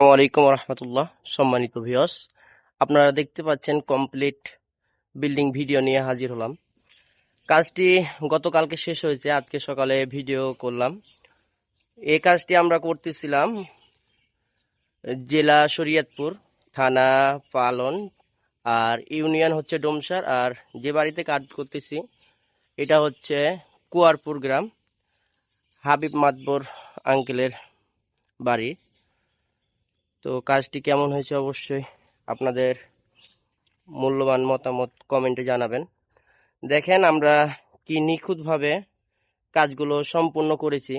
আসসালামু আলাইকুম রহমতুল্লাহ। সম্মানিত ভিউয়ার্স, আপনারা দেখতে পাচ্ছেন কমপ্লিট বিল্ডিং ভিডিও নিয়ে হাজির হলাম। কাজটি গতকালকে শেষ হয়েছে, আজকে সকালে ভিডিও করলাম। এই কাজটি আমরা করতেছিলাম জেলা শরীয়তপুর, থানা পালন, আর ইউনিয়ন হচ্ছে ডোমসার। আর যে বাড়িতে কাজ করতেছি এটা হচ্ছে কুয়ারপুর গ্রাম, হাবিব মাতবর আঙ্কেলের বাড়ি। তো কাজটি কেমন হয়েছে অবশ্যই আপনাদের মূল্যবান মতামত কমেন্টে জানাবেন। দেখেন আমরা কি নিখুঁতভাবে কাজগুলো সম্পূর্ণ করেছি।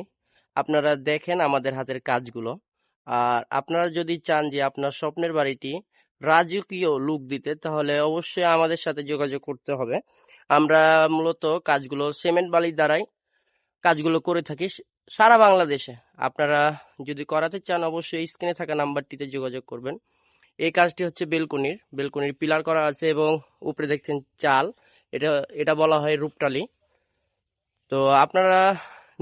আপনারা দেখেন আমাদের হাতের কাজগুলো। আর আপনারা যদি চান যে আপনার স্বপ্নের বাড়িটি রাজকীয় লুক দিতে, তাহলে অবশ্যই আমাদের সাথে যোগাযোগ করতে হবে। আমরা মূলত কাজগুলো সিমেন্ট বালির দ্বারাই কাজগুলো করে থাকি সারা বাংলাদেশে। আপনারা যদি করাতে চান অবশ্যই স্ক্রিনে থাকা নাম্বারটিতে যোগাযোগ করবেন। এই কাজটি হচ্ছে বেলকনির পিলার করা আছে এবং উপরে দেখছেন চাল, এটা এটা বলা হয় রূপটালি। তো আপনারা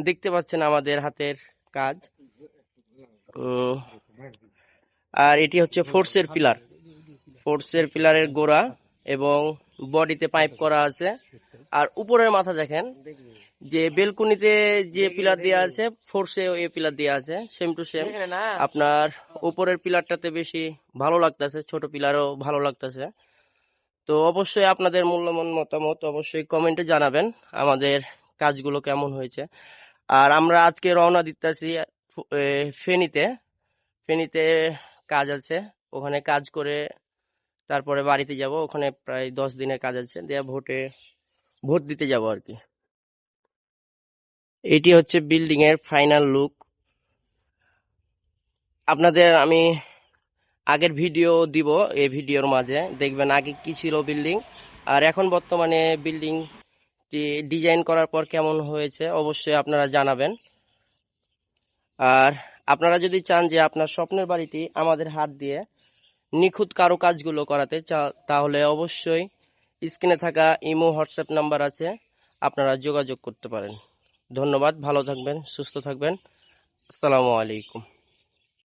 দেখতে পাচ্ছেন আমাদের হাতের কাজ। উম, আর এটি হচ্ছে ফোর্সের পিলারের গোড়া এবং বডিতে পাইপ করা আছে। আর উপরের মাথা দেখেন, যে বেলকনিতে যে পিলার দেওয়া আছে ফোর্সে এই পিলার দেওয়া আছে, সেম টু সেম। আপনার উপরের পিলারটাতে বেশি ভালো লাগতেছে, ছোট পিলারও ভালো লাগতেছে। তো অবশ্যই আপনাদের মূল্যবান মতামত অবশ্যই কমেন্টে জানাবেন আমাদের কাজগুলো কেমন হয়েছে। আর আমরা আজকে রওনা দিতেছি ফেনীতে। ফেনীতে কাজ আছে, ওখানে কাজ করে তারপরে বাড়িতে যাব। ওখানে প্রায় 10 দিনের কাজ আছে, দিয়ে ভোট দিতে যাব আর কি। এটি হচ্ছে বিল্ডিং এর ফাইনাল লুক। আপনাদের আমি আগের ভিডিও দিব, এই ভিডিওর মাঝে দেখবেন আগে কি ছিল বিল্ডিং আর এখন বর্তমানে বিল্ডিং ডিজাইন করার পর কেমন হয়েছে অবশ্যই আপনারা জানাবেন। আর আপনারা যদি চান যে আপনার স্বপ্নের বাড়িটি আমাদের হাত দিয়ে নিখুঁত কারুকাজগুলো করাতে তাহলে অবশ্যই স্ক্রিনে থাকা ইমো হোয়াটসঅ্যাপ নাম্বার আছে, আপনারা যোগাযোগ করতে পারেন। ধন্যবাদ, ভালো থাকবেন, সুস্থ থাকবেন। আসসালামু আলাইকুম।